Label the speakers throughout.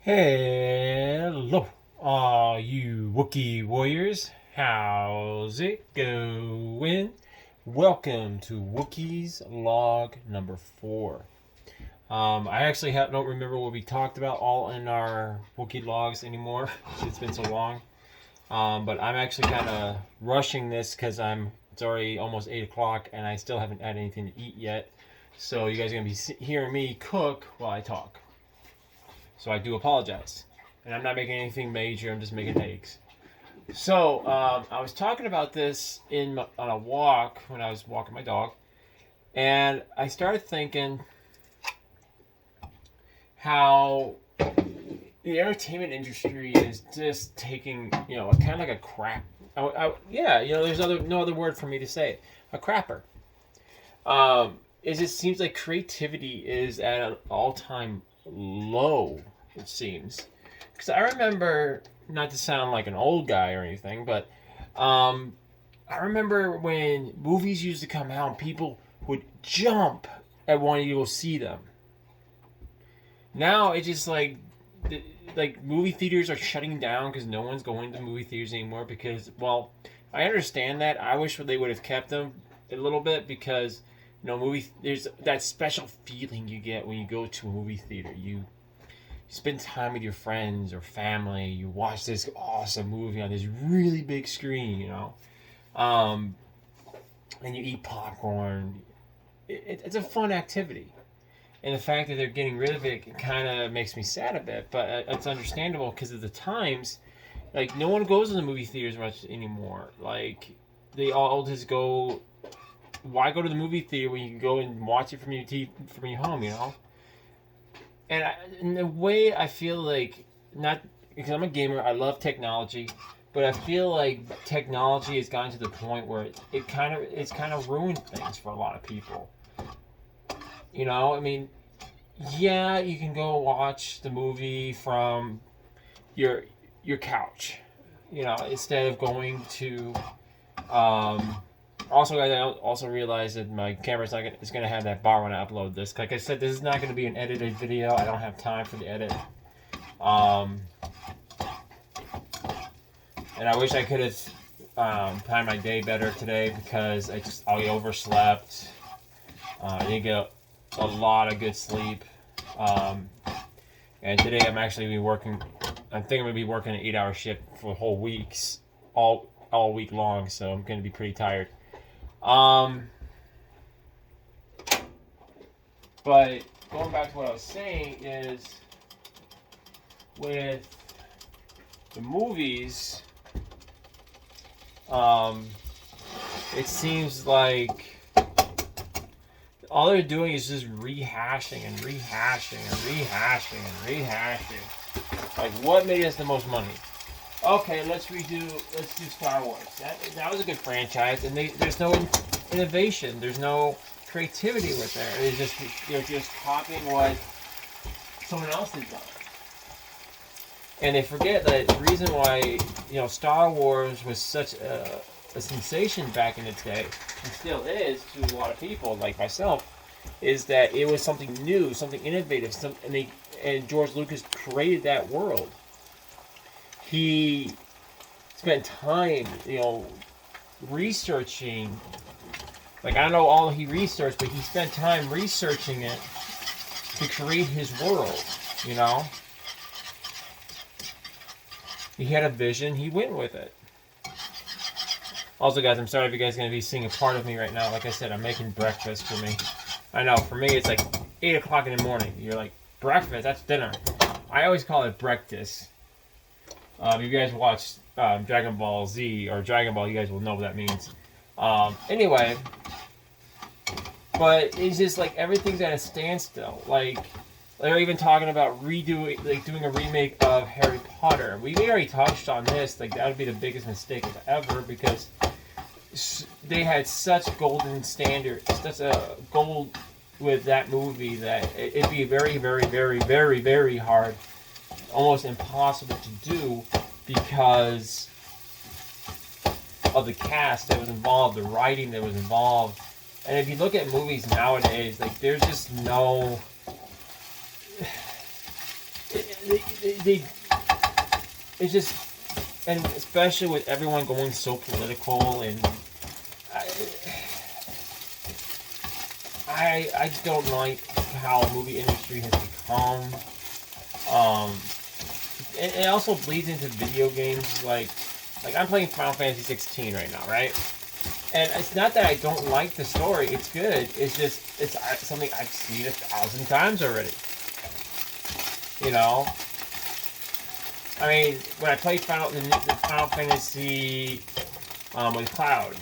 Speaker 1: Hello, all you Wookiee warriors. How's it going? Welcome to Wookiee's log number 4. I actually don't remember what we talked about all in our Wookiee logs anymore. It's been so long. But I'm actually kind of rushing this because it's already almost 8 o'clock and I still haven't had anything to eat yet. So you guys are going to be hearing me cook while I talk. So I do apologize. And I'm not making anything major, I'm just making eggs. So, I was talking about this on a walk when I was walking my dog. And I started thinking how the entertainment industry is just taking, kind of like a crap. There's no other word for me to say it. A crapper. It just seems like creativity is at an all-time low, it seems. Because I remember, not to sound like an old guy or anything, but I remember when movies used to come out and people would jump at wanting to go see them. Now it's just like movie theaters are shutting down because no one's going to movie theaters anymore because, well, I understand that. I wish they would have kept them a little bit because there's that special feeling you get when you go to a movie theater. You spend time with your friends or family. You watch this awesome movie on this really big screen, and you eat popcorn. It's a fun activity. And the fact that they're getting rid of it kind of makes me sad a bit, but it's understandable because of the times. Like, no one goes to the movie theaters much anymore. Like, they all just go. Why go to the movie theater when you can go and watch it from your home, And in a way, I feel like, not because I'm a gamer, I love technology, but I feel like technology has gotten to the point where it's kind of ruined things for a lot of people. I mean, yeah, you can go watch the movie from your couch, instead of going to. Also, guys, I also realized that my camera's it's going to have that bar when I upload this. Like I said, this is not going to be an edited video. I don't have time for the edit. And I wish I could have planned my day better today because I overslept. I didn't get a lot of good sleep. And today I'm actually working. I think I'm going to be working an 8-hour shift for whole weeks, all week long. So I'm going to be pretty tired. But going back to what I was saying is with the movies, it seems like all they're doing is just rehashing and rehashing and rehashing and rehashing. Like, what made us the most money? Okay, let's do Star Wars. That was a good franchise, and there's no innovation. There's no creativity with there. It's just you're just copying what someone else has done. And they forget that the reason why Star Wars was such a sensation back in its day, and still is to a lot of people like myself, is that it was something new, something innovative, and George Lucas created that world. He spent time, researching. Like, I don't know all he researched, but he spent time researching it to create his world, He had a vision, he went with it. Also, guys, I'm sorry if you guys are going to be seeing a part of me right now. Like I said, I'm making breakfast for me. I know, for me, it's like 8 o'clock in the morning. You're like, breakfast? That's dinner. I always call it breakfast. If you guys watch Dragon Ball Z or Dragon Ball, you guys will know what that means. Anyway, but it's just like everything's at a standstill. Like, they're even talking about doing a remake of Harry Potter. We already touched on this. Like, that would be the biggest mistake ever because they had such golden standards, such a gold with that movie that it'd be very, very, very, very, very hard, almost impossible to do because of the cast that was involved, the writing that was involved. And if you look at movies nowadays, like, there's just no they it's just, and especially with everyone going so political, and I, I don't like how the movie industry has become. It also bleeds into video games. Like I'm playing Final Fantasy 16 right now, right? And it's not that I don't like the story; it's good. It's just it's something I've seen 1,000 times already. You know, I mean, when I played the Final Fantasy with Cloud,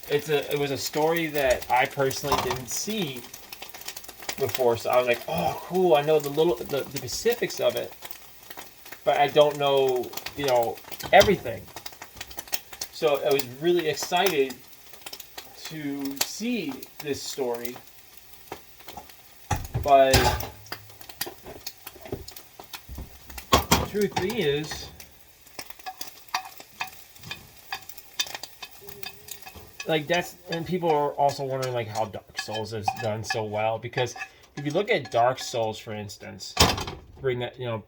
Speaker 1: it was a story that I personally didn't see before, so I was like, oh, cool! I know the specifics of it, but I don't know, everything. So I was really excited to see this story, but the truth is, like and people are also wondering like how Dark Souls has done so well, because if you look at Dark Souls, for instance, bring that, now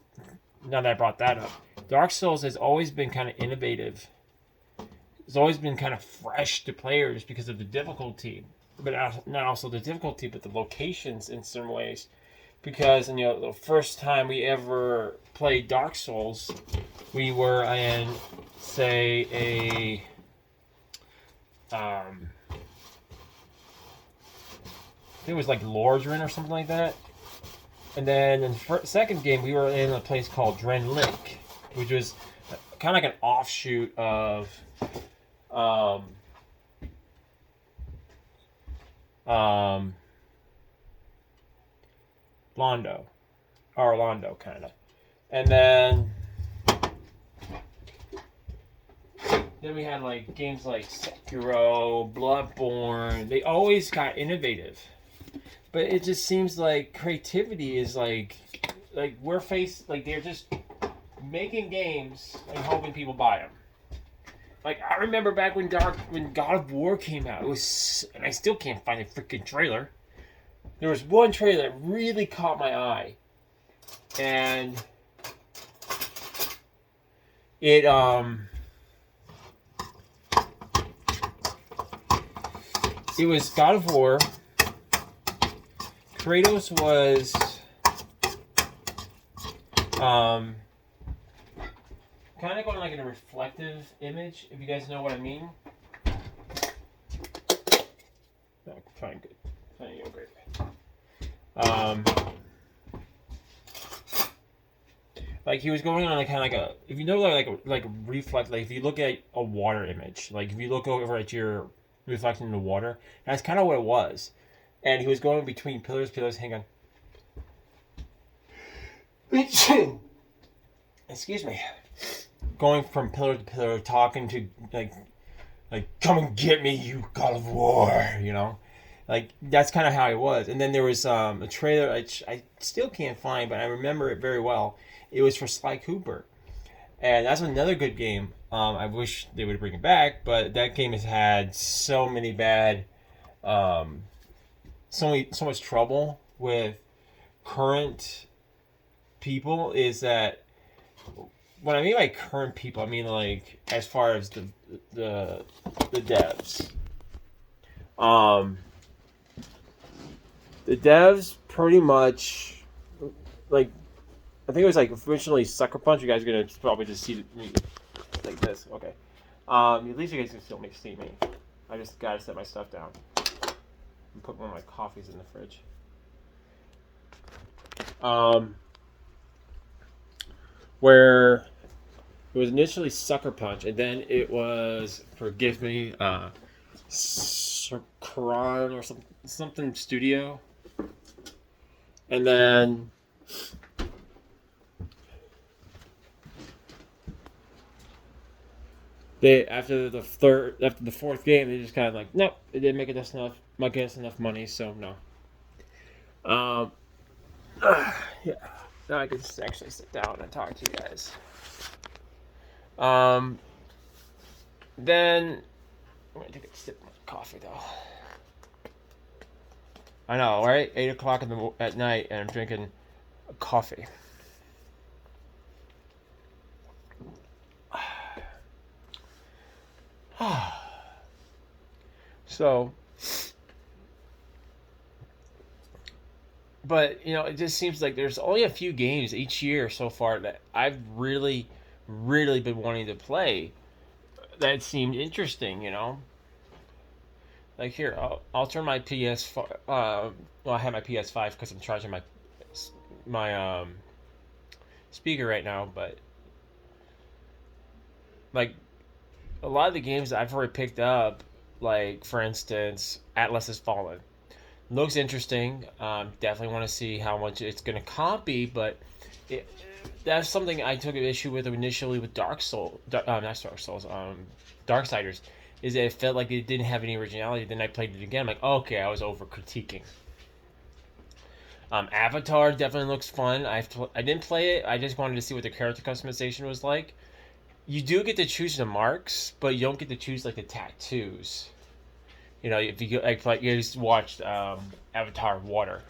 Speaker 1: that I brought that up, Dark Souls has always been kind of innovative. It's always been kind of fresh to players because of the difficulty, but not also the difficulty, but the locations in some ways. Because the first time we ever played Dark Souls, we were in, say, I think it was like Lordran or something like that. And then in the second game, we were in a place called Dren Lake, which was kind of like an offshoot of Orlando, kind of. And then we had like games like Sekiro, Bloodborne. They always got innovative, but it just seems like creativity is like they're just making games and hoping people buy them. Like I remember back when God of War came out, and I still can't find a freaking trailer. There was one trailer that really caught my eye, and it was God of War. Kratos was kind of going like in a reflective image, if you guys know what I mean. No, fine, good. Fine, you're great. Like he was going on like kind of like a, if you know like a reflect, like if you look at a water image, like if you look over at your reflecting in the water, that's kind of what it was. And he was going between pillars. Hang on. Excuse me. Going from pillar to pillar, talking to like come and get me, you God of War, like that's kind of how it was. And then there was a trailer I still can't find, but I remember it very well. It was for Sly Cooper, and that's another good game. I wish they would bring it back, but that game has had so many bad, so much trouble with current people. Is that what I mean by current people? I mean like as far as the devs. The devs pretty much like, I think it was like originally Sucker Punch. You guys are gonna probably just see me like this. Okay. At least you guys can still see me. I just gotta set my stuff down and put one of my coffees in the fridge. Where it was initially Sucker Punch, and then it was, forgive me, Karan or something studio, and then after the fourth game, they just kind of like, nope, it didn't make us enough money, so no. Yeah. Now I can just actually sit down and talk to you guys. Then I'm gonna take a sip of my coffee though. I know, right? 8 o'clock at night, and I'm drinking coffee. So, but it just seems like there's only a few games each year so far that I've really, really been wanting to play that seemed interesting. Like here, I'll turn my PS5. Well, I have my PS5 because I'm charging my speaker right now. But like a lot of the games that I've already picked up, like for instance, Atlas Has Fallen, looks interesting. Definitely want to see how much it's going to copy, but it, that's something I took an issue with initially with Dark Soul, not Dark Souls, Darksiders, is that it felt like it didn't have any originality. Then I played it again. I'm like, okay, I was over critiquing. Avatar definitely looks fun. I didn't play it. I just wanted to see what the character customization was like. You do get to choose the marks, but you don't get to choose like the tattoos. If you like you just watched Avatar Water,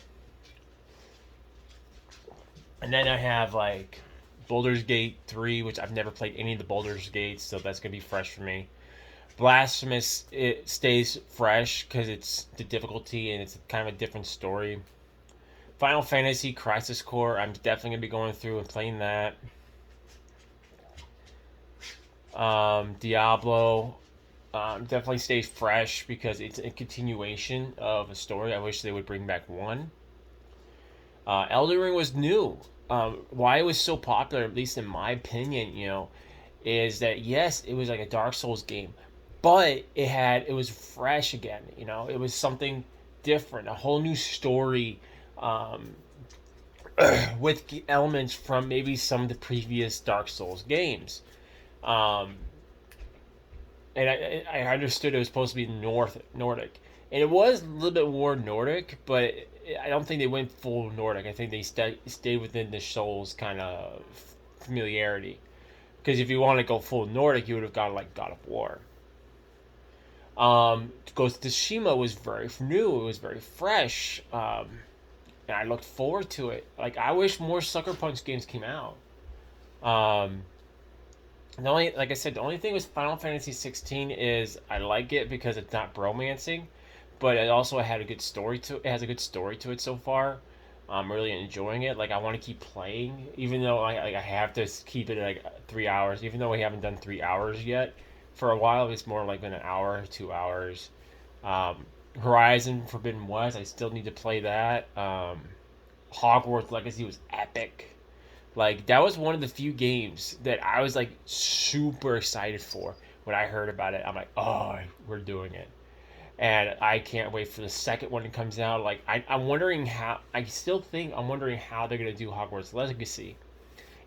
Speaker 1: and then I have like Baldur's Gate 3, which I've never played any of the Baldur's Gates, so that's gonna be fresh for me. Blasphemous, it stays fresh because it's the difficulty and it's kind of a different story. Final Fantasy Crisis Core, I'm definitely gonna be going through and playing that. Diablo, definitely stays fresh because it's a continuation of a story. I wish they would bring back one. Elden Ring was new. Why it was so popular, at least in my opinion, is that yes, it was like a Dark Souls game, but it was fresh again. It was something different, a whole new story, with elements from maybe some of the previous Dark Souls games. Um, and I understood it was supposed to be Nordic, and it was a little bit more Nordic, but I don't think they went full Nordic. I think they stayed within the Souls kind of familiarity. Because if you want to go full Nordic, you would have gone like God of War. Ghost of Tsushima was very new. It was very fresh, and I looked forward to it. Like I wish more Sucker Punch games came out. Um, like I said, the only thing with Final Fantasy 16 is I like it because it's not bromancing, but it also had a good story to it. It has a good story to it so far. I'm really enjoying it. Like I want to keep playing, even though I have to keep it at like 3 hours. Even though we haven't done 3 hours yet, for a while it's more like an hour, 2 hours. Um, Horizon Forbidden West, I still need to play that. Hogwarts Legacy was epic. Like that was one of the few games that I was like super excited for when I heard about it. I'm like, oh, we're doing it, and I can't wait for the second one that comes out. Like I'm wondering how. I'm wondering how they're gonna do Hogwarts Legacy.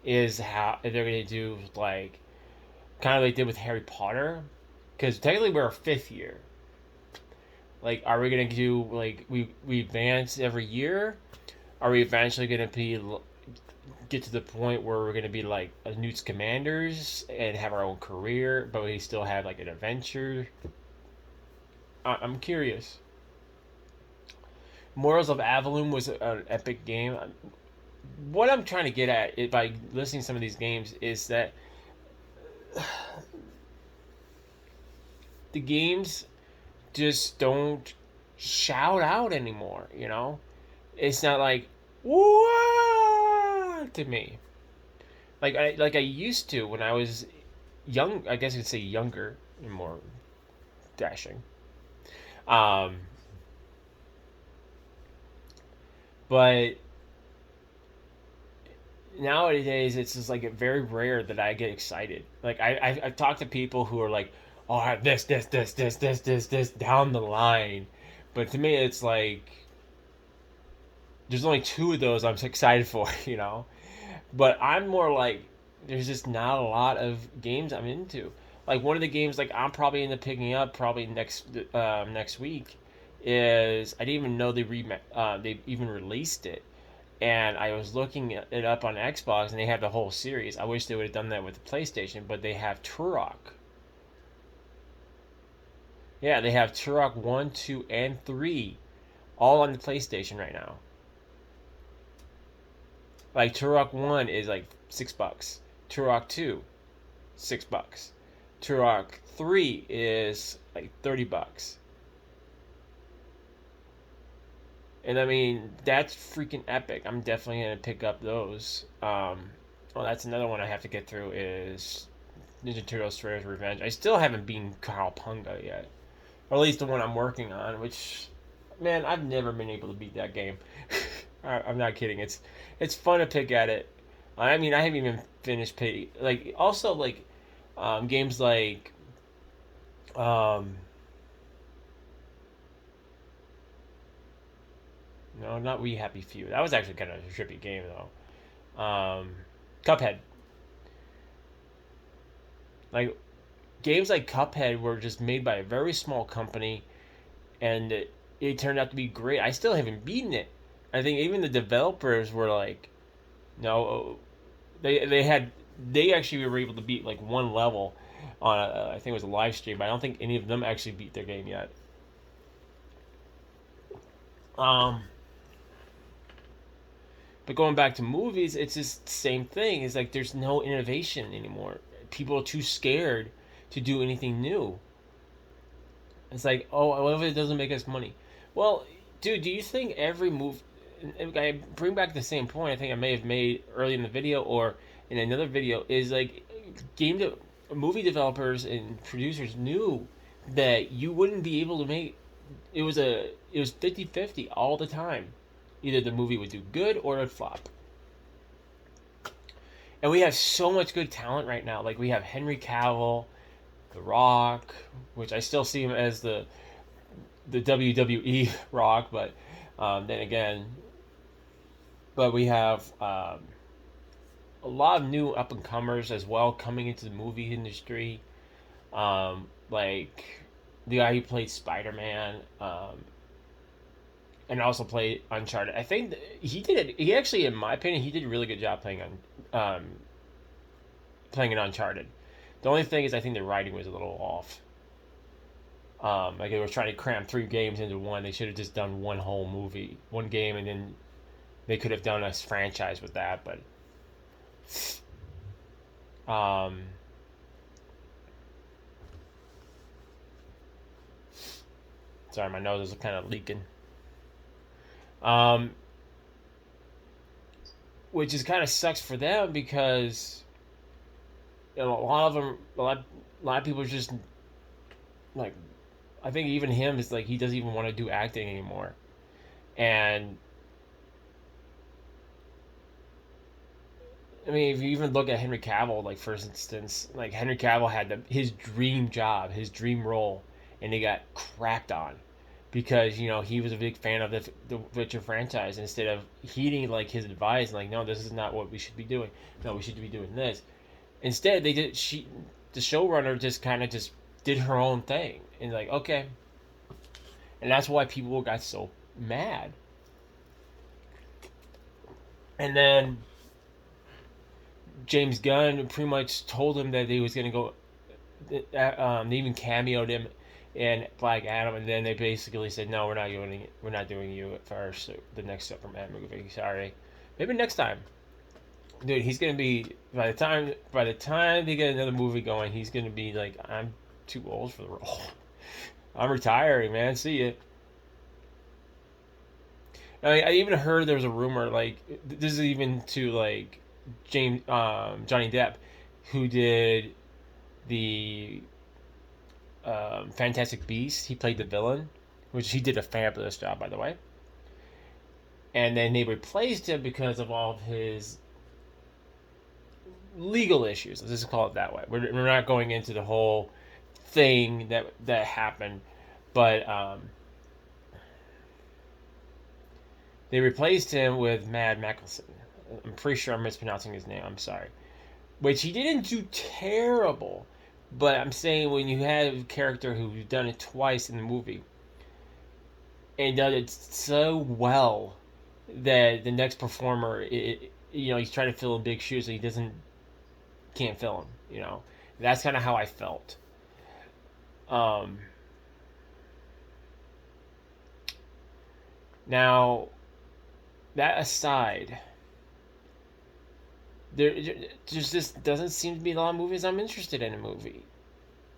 Speaker 1: Is how they're gonna do like kind of like they did with Harry Potter, because technically we're a fifth year. Like, are we gonna do like we advance every year? Are we eventually gonna get to the point where we're gonna be like a Newt's Commanders and have our own career, but we still have like an adventure? I'm curious. Morals of Avalon was an epic game. What I'm trying to get at by listening to some of these games is that the games just don't shout out anymore. It's not like what to me. Like I used to when I was young. I guess you could say younger and more dashing. Um, but nowadays it's just like very rare that I get excited. Like I've talked to people who are like, oh, I have this down the line, but to me it's like there's only two of those I'm excited for, But I'm more like there's just not a lot of games I'm into. Like one of the games like I'm probably into picking up probably next week is I didn't even know they even released it, and I was looking it up on Xbox and they have the whole series. I wish they would have done that with the PlayStation, but they have Turok. Yeah, they have Turok 1, 2, and 3 all on the PlayStation right now. Like Turok 1 is like $6. Turok 2, $6. Turok 3 is like $30. And I mean, that's freaking epic. I'm definitely gonna pick up those. Well, that's another one I have to get through is Ninja Turtles: Shredder's Revenge. I still haven't beaten Cowabunga yet, or at least the one I'm working on. Which, man, I've never been able to beat that game. I'm not kidding. It's fun to pick at it. I mean, I haven't even finished like also like games like um, no, not We Happy Few. That was actually kind of a trippy game though. Cuphead. Like games like Cuphead were just made by a very small company, and it turned out to be great. I still haven't beaten it. I think even the developers were like, no, they actually were able to beat like one level on I think it was a live stream. But I don't think any of them actually beat their game yet. Um, but going back to movies, it's just the same thing. It's like there's no innovation anymore. People are too scared to do anything new. It's like, oh, what if it doesn't make us money? Well, dude, do you think every move? And I bring back the same point I think I may have made early in the video or in another video is like movie developers and producers knew that you wouldn't be able to make it was 50-50 all the time. Either the movie would do good or it would flop. And we have so much good talent right now. Like we have Henry Cavill, The Rock, which I still see him as the WWE Rock, but then again, but we have a lot of new up and comers as well coming into the movie industry. Like the guy who played Spider Man, and also played Uncharted. I think he did it. He actually, in my opinion, he did a really good job playing an Uncharted. The only thing is, I think the writing was a little off. Like they were trying to cram 3 games into one. They should have just done one whole movie, one game, and then they could have done a franchise with that. But um, sorry, my nose is kind of leaking. Um, which is kind of sucks for them because a lot of them, a lot of people are just like, I think even him is like he doesn't even want to do acting anymore, and I mean, if you even look at Henry Cavill, like for instance, like Henry Cavill had his dream job, his dream role, and he got crapped on because he was a big fan of the Witcher franchise. Instead of heeding like his advice, like no, this is not what we should be doing. No, we should be doing this. Instead, the showrunner just kind of just did her own thing, and like okay, and that's why people got so mad. And then James Gunn pretty much told him that he was going to go. They even cameoed him in Black Adam, and then they basically said, "No, we're not doing it. We're not doing you for the next Superman movie. Sorry, maybe next time." Dude, he's gonna be by the time they get another movie going, he's gonna be like, I'm too old for the role. I'm retiring, man. See ya. I even heard there was a rumor like this is even to like Johnny Depp, who did the Fantastic Beast. He played the villain, which he did a fabulous job, by the way. And then they replaced him because of all of his legal issues. Let's just call it that way. We're not going into the whole thing that happened, but they replaced him with Mad Mickelson. I'm pretty sure I'm mispronouncing his name. I'm sorry. Which he didn't do terrible, but I'm saying when you have a character who's done it twice in the movie and done it so well that the next performer, he's trying to fill in big shoes and he can't fill them. That's kind of how I felt. Now, that aside, there just doesn't seem to be a lot of movies I'm interested in a movie.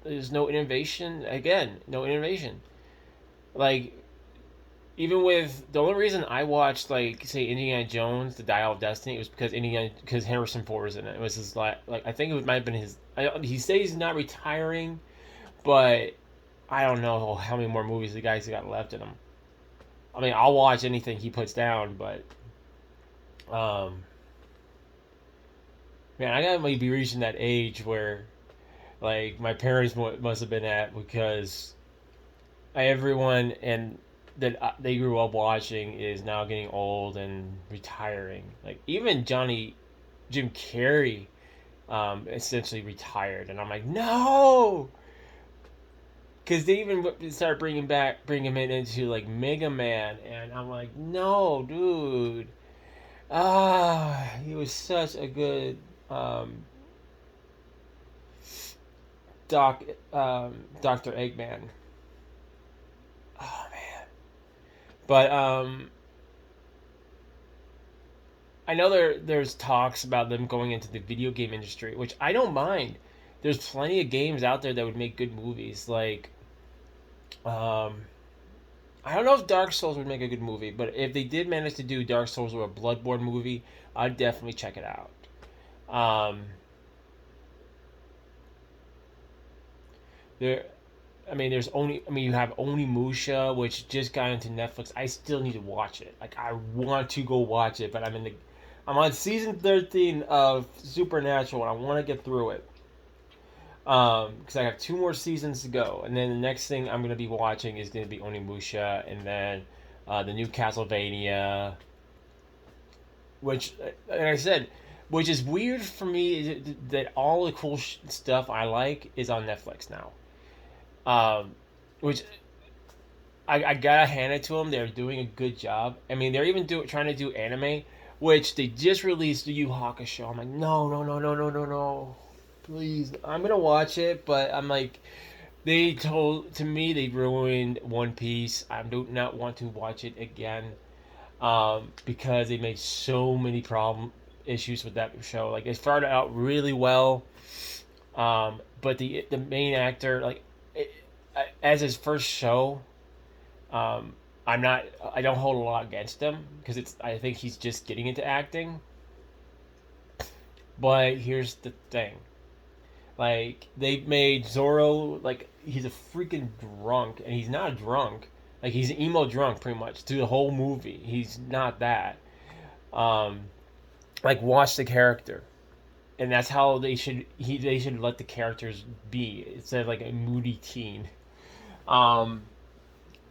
Speaker 1: there's no innovation. Again, no innovation. Like, even with the only reason I watched, like, say, Indiana Jones, The Dial of Destiny, was because Harrison Ford was in it. It was his like, I think it might have been his. He says he's not retiring, but I don't know how many more movies the guy's got left in him. I mean, I'll watch anything he puts down, but um, man, I gotta maybe be reaching that age where, like, my parents must have been at, because everyone and that they grew up watching is now getting old and retiring. Like, even Jim Carrey, essentially retired, and I'm like, no, because they even started bringing him into, like, Mega Man, and I'm like, no, dude, he was such a good um, Doc Doctor Eggman. Oh man, but I know there's talks about them going into the video game industry, which I don't mind. There's plenty of games out there that would make good movies. Like, um, I don't know if Dark Souls would make a good movie, but if they did manage to do Dark Souls or a Bloodborne movie, I'd definitely check it out. Um, there, I mean, you have Onimusha, which just got into Netflix. I still need to watch it. Like, I want to go watch it, but I'm on season 13 of Supernatural, and I want to get through it. Because I have two more seasons to go, and then the next thing I'm gonna be watching is gonna be Onimusha, and then the new Castlevania, which, like I said, which is weird for me, is that all the cool stuff I like is on Netflix now. Which I gotta hand it to them. They're doing a good job. I mean, they're even trying to do anime, which they just released the Yu Hakusho. I'm like, no, no, no, no, no, no, no. Please, I'm gonna watch it, but I'm like, they ruined One Piece. I do not want to watch it again, because they made so many problem issues with that show. Like, it started out really well, but the main actor, like, it, as his first show, um, I don't hold a lot against him, because I think he's just getting into acting. But here's the thing. Like, they made Zoro, like, he's a freaking drunk, and he's not a drunk. Like, he's an emo drunk, pretty much, through the whole movie. He's not that. Um, like, watch the character. And that's how they should let the characters be, instead of, like, a moody teen. Um,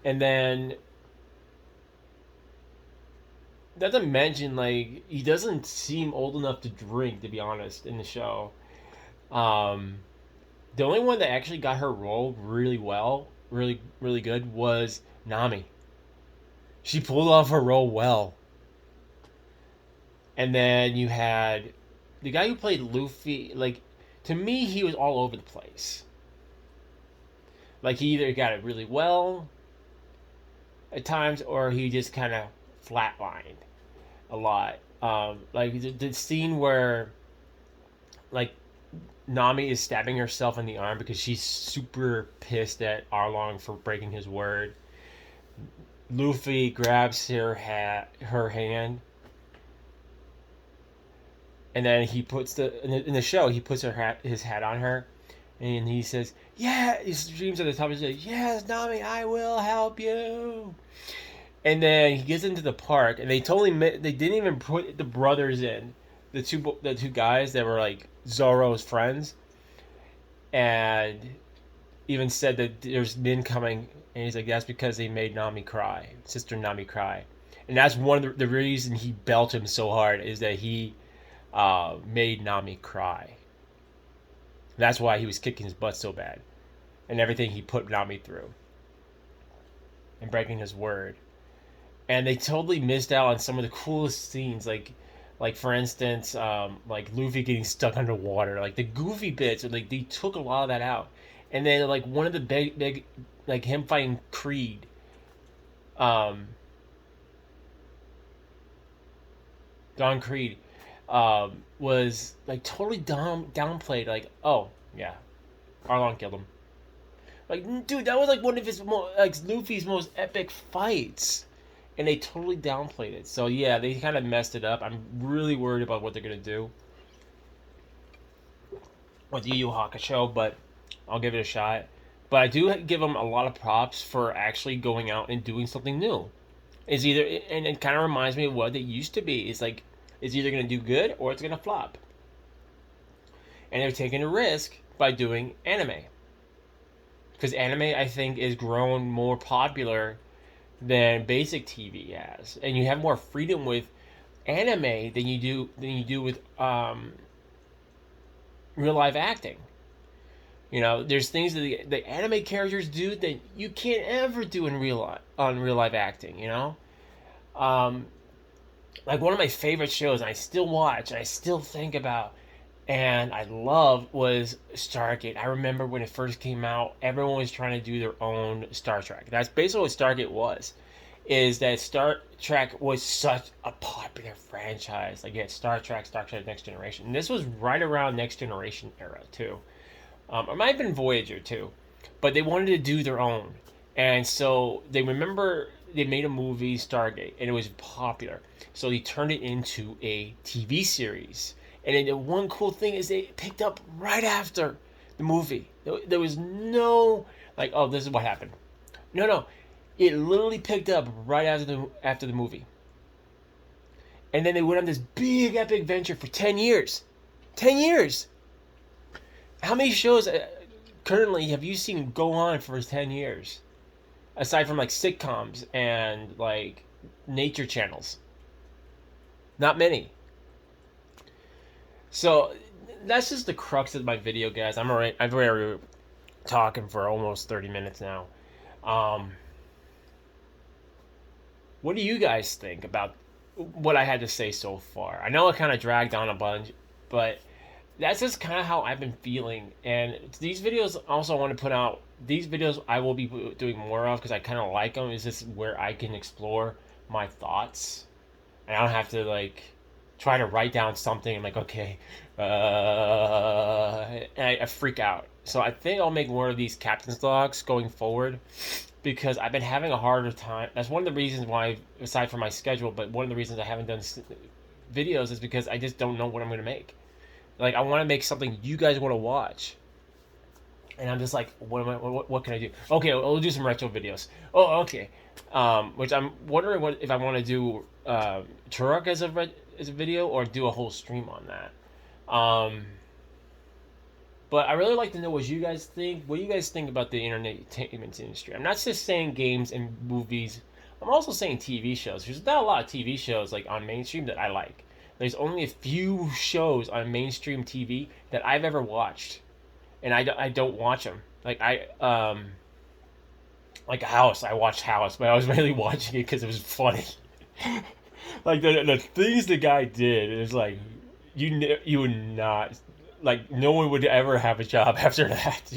Speaker 1: and then, not to mention, like, he doesn't seem old enough to drink, to be honest, in the show. Um, the only one that actually got her role really well, really, really good, was Nami. She pulled off her role well. And then you had the guy who played Luffy. Like, to me, he was all over the place. Like, he either got it really well at times, or he just kind of flatlined a lot. Like, the scene where, like, Nami is stabbing herself in the arm because she's super pissed at Arlong for breaking his word. Luffy grabs her hand, and then he puts in the show, he puts his hat on her, and he says, "Yeah." He screams at the top. He says, "Yes, Nami, I will help you." And then he gets into the park, and they didn't even put the brothers in, the two guys that were, like, Zoro's friends, and even said that there's men coming, and he's like, that's because they made Nami cry, Sister Nami cry, and that's one of the reason he belted him so hard, is that he made Nami cry. That's why he was kicking his butt so bad, and everything he put Nami through, and breaking his word. And they totally missed out on some of the coolest scenes, like for instance, like Luffy getting stuck underwater, like the goofy bits, like they took a lot of that out. And then, like, one of the big, like, him fighting Creed, um, Don Creed, was, like, totally downplayed. Like, oh yeah, Arlong killed him. Like, dude, that was like one of his like Luffy's most epic fights, and they totally downplayed it. So yeah, they kind of messed it up. I'm really worried about what they're gonna do with Yu Yu Hakusho, but I'll give it a shot. But I do give them a lot of props for actually going out and doing something new. Is either and it kind of reminds me of what it used to be. It's like it's either gonna do good or it's gonna flop, and they're taking a risk by doing anime because anime I think is grown more popular than basic TV has, and you have more freedom with anime than you do with real life acting. There's things that the anime characters do that you can't ever do in real life acting. Um, like one of my favorite shows, and I still watch, and I still think about, and I love was Stargate. I remember when it first came out, everyone was trying to do their own Star Trek. That's basically what Stargate was. Is that Star Trek was such a popular franchise. Like you had Star Trek Next Generation. And this was right around Next Generation era too. It might have been Voyager too, but they wanted to do their own, and so they remember they made a movie Stargate, and it was popular, so they turned it into a TV series. And then the one cool thing is they picked up right after the movie. There was no like, oh, this is what happened. No, no, it literally picked up right after the movie, and then they went on this big epic venture for 10 years. 10 years. How many shows currently have you seen go on for 10 years? Aside from like sitcoms and like nature channels. Not many. So that's just the crux of my video, guys. I've already talking for almost 30 minutes now. Um, what do you guys think about what I had to say so far? I know I kind of dragged on a bunch, but that's just kind of how I've been feeling. And these videos also I want to put out. These videos I will be doing more of because I kind of like them. Is this where I can explore my thoughts, and I don't have to like try to write down something. I'm like, okay, and I freak out. So I think I'll make more of these captain's logs going forward because I've been having a harder time. That's one of the reasons why, aside from my schedule, but one of the reasons I haven't done videos is because I just don't know what I'm going to make. Like I want to make something you guys want to watch, and I'm just like, what can I do? Okay, we'll do some retro videos. Oh, okay. Which I'm wondering if I want to do Turok as a video or do a whole stream on that. But I really like to know what you guys think. What do you guys think about the entertainment industry? I'm not just saying games and movies. I'm also saying TV shows. There's not a lot of TV shows like on mainstream that I like. There's only a few shows on mainstream TV that I've ever watched, and I don't watch them. Like House. I watched House, but I was really watching it because it was funny. Like the things the guy did is like you would not like no one would ever have a job after that.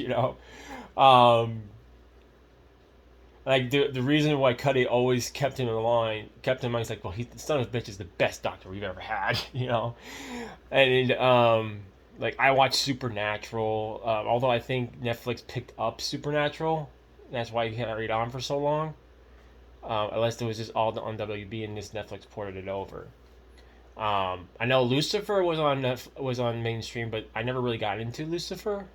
Speaker 1: Like the reason why Cuddy always kept him in line, kept him on, he's like, well, the son of a bitch is the best doctor we've ever had, And like I watched Supernatural, although I think Netflix picked up Supernatural, that's why he carried on for so long. Unless it was just all on WB and this Netflix ported it over. I know Lucifer was on mainstream, but I never really got into Lucifer.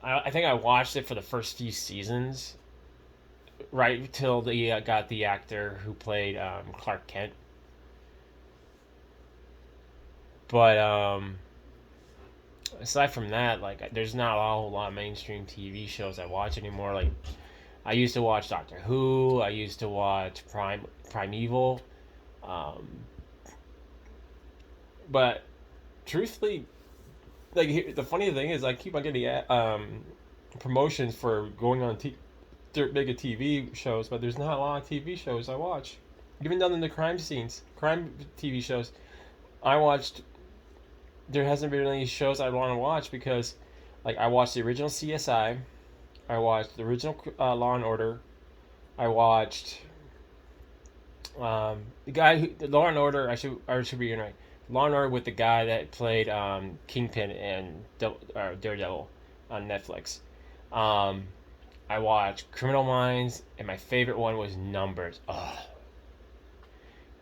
Speaker 1: I think I watched it for the first few seasons, right till they got the actor who played Clark Kent. But aside from that, like, there's not a whole lot of mainstream TV shows I watch anymore. Like, I used to watch Doctor Who. I used to watch Primeval. But truthfully, like the funny thing is, I keep on getting promotions for going on mega TV shows, but there's not a lot of TV shows I watch. Even down in the crime TV shows, I watched. There hasn't been any shows I want to watch because, like, I watched the original CSI, I watched the original Law and Order, I watched the Law and Order. I should reiterate. Law and Order with the guy that played Kingpin and Daredevil. on Netflix. Um, I watched Criminal Minds, and my favorite one was Numbers. Oh.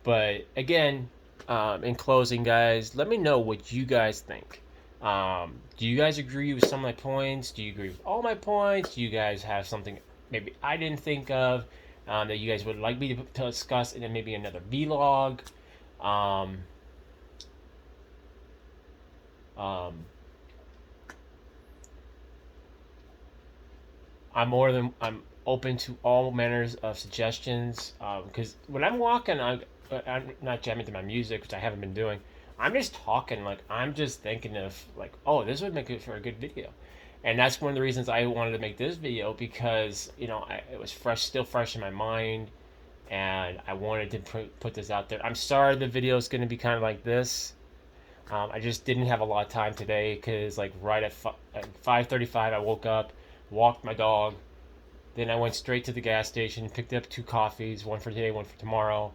Speaker 1: But again, in closing, guys, let me know what you guys think. Do you guys agree with some of my points? Do you agree with all my points? Do you guys have something maybe I didn't think of that you guys would like me to discuss in maybe another vlog? Um, um, I'm open to all manners of suggestions because when I'm walking, I'm not jamming to my music, which I haven't been doing. I'm just talking, like I'm just thinking of like, oh, this would make it for a good video, and that's one of the reasons I wanted to make this video because it was still fresh in my mind, and I wanted to put this out there. I'm sorry the video is going to be kind of like this. I just didn't have a lot of time today because like right at 5:35 I woke up, walked my dog, then I went straight to the gas station, picked up 2 coffees, one for today, one for tomorrow,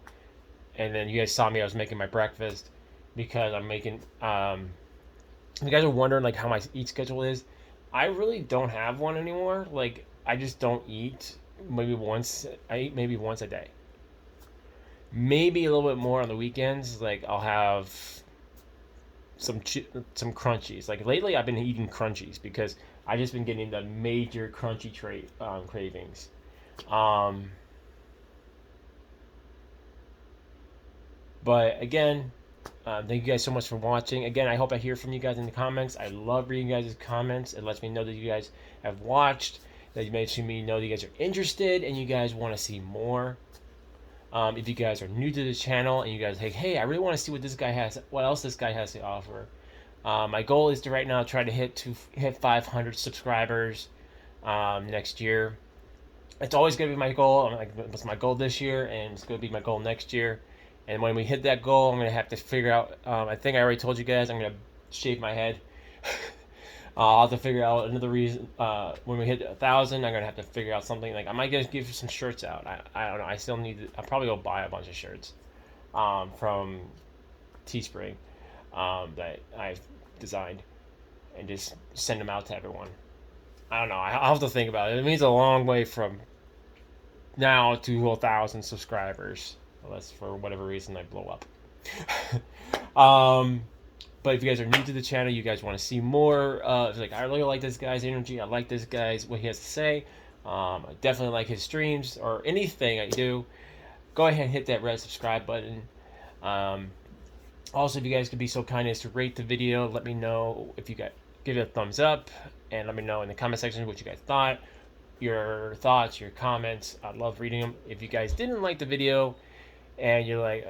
Speaker 1: and then you guys saw me. I was making my breakfast because I'm making. You guys are wondering like how my eat schedule is. I really don't have one anymore. Like I just don't eat. Maybe once I eat maybe once a day. Maybe a little bit more on the weekends. Like I'll have some crunchies. Like lately, I've been eating crunchies because I just been getting the major crunchy cravings. Um, but again, thank you guys so much for watching. Again, I hope I hear from you guys in the comments. I love reading you guys' comments. It lets me know that you guys have watched, that you makes me know that you guys are interested and you guys want to see more. If you guys are new to the channel and you guys think, hey, I really want to see what else this guy has to offer. My goal is to right now try to hit 500 subscribers next year. It's always going to be my goal. It's my goal this year, and it's going to be my goal next year. And when we hit that goal, I'm going to have to figure out. I think I already told you guys I'm going to shave my head. I'll have to figure out another reason. When we hit 1,000, I'm gonna have to figure out something. Like I might just give some shirts out. I don't know. I still need. I'll probably go buy a bunch of shirts from Teespring that I've designed and just send them out to everyone. I don't know. I'll have to think about it. It means a long way from now to 1,000 subscribers, unless for whatever reason I blow up. But if you guys are new to the channel, you guys want to see more. Like I really like this guy's energy. I like this guy's what he has to say. I definitely like his streams or anything I do. Go ahead and hit that red subscribe button. Also, if you guys could be so kind as to rate the video, let me know if you give it a thumbs up, and let me know in the comment section what you guys thought. Your thoughts, your comments. I love reading them. If you guys didn't like the video and you're like,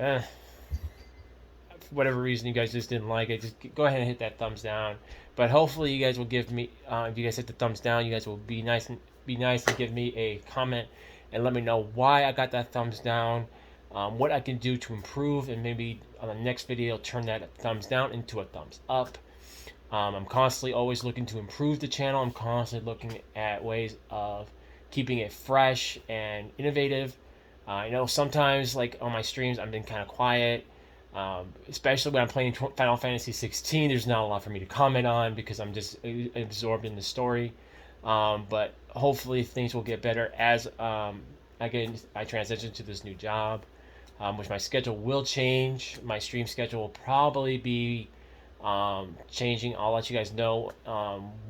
Speaker 1: for whatever reason you guys just didn't like it, just go ahead and hit that thumbs down. But hopefully you guys will give me, if you guys hit the thumbs down, you guys will be nice and give me a comment and let me know why I got that thumbs down, what I can do to improve, and maybe on the next video turn that thumbs down into a thumbs up. I'm constantly always looking to improve the channel. I'm constantly looking at ways of keeping it fresh and innovative. I know sometimes like on my streams I've been kind of quiet. Especially when I'm playing Final Fantasy 16, there's not a lot for me to comment on because I'm just absorbed in the story. But hopefully things will get better as I transition to this new job, which my schedule will change. My stream schedule will probably be changing. I'll let you guys know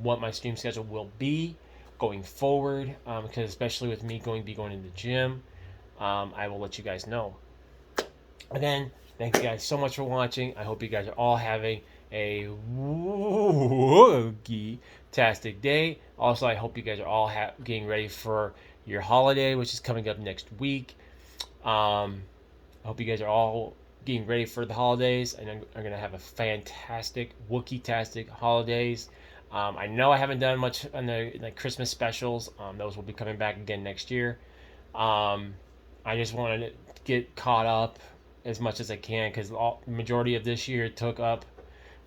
Speaker 1: what my stream schedule will be going forward, because especially with me going to the gym, I will let you guys know. Again, thank you guys so much for watching. I hope you guys are all having a Wookiee'tastic day. Also, I hope you guys are all getting ready for your holiday, which is coming up next week. I hope you guys are all getting ready for the holidays, and I'm going to have a fantastic Wookiee'tastic holidays. I know I haven't done much on the Christmas specials. Those will be coming back again next year. I just wanted to get caught up as much as I can because the majority of this year took up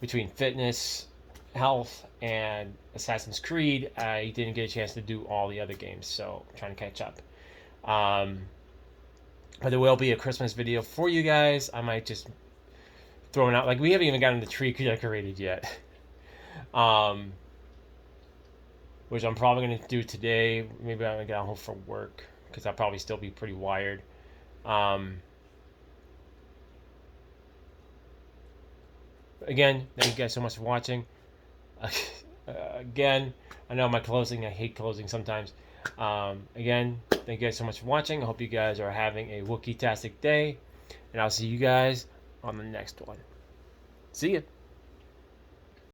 Speaker 1: between fitness, health, and Assassin's Creed. I didn't get a chance to do all the other games, so I'm trying to catch up. But there will be a Christmas video for you guys. I might just throw it out. Like we haven't even gotten the tree decorated yet. which I'm probably going to do today. Maybe I'm going to get home for work because I'll probably still be pretty wired. Again, thank you guys so much for watching. Again, I know my closing, I hate closing sometimes. Again, thank you guys so much for watching. I hope you guys are having a Wookiee-tastic day. And I'll see you guys on the next one. See ya.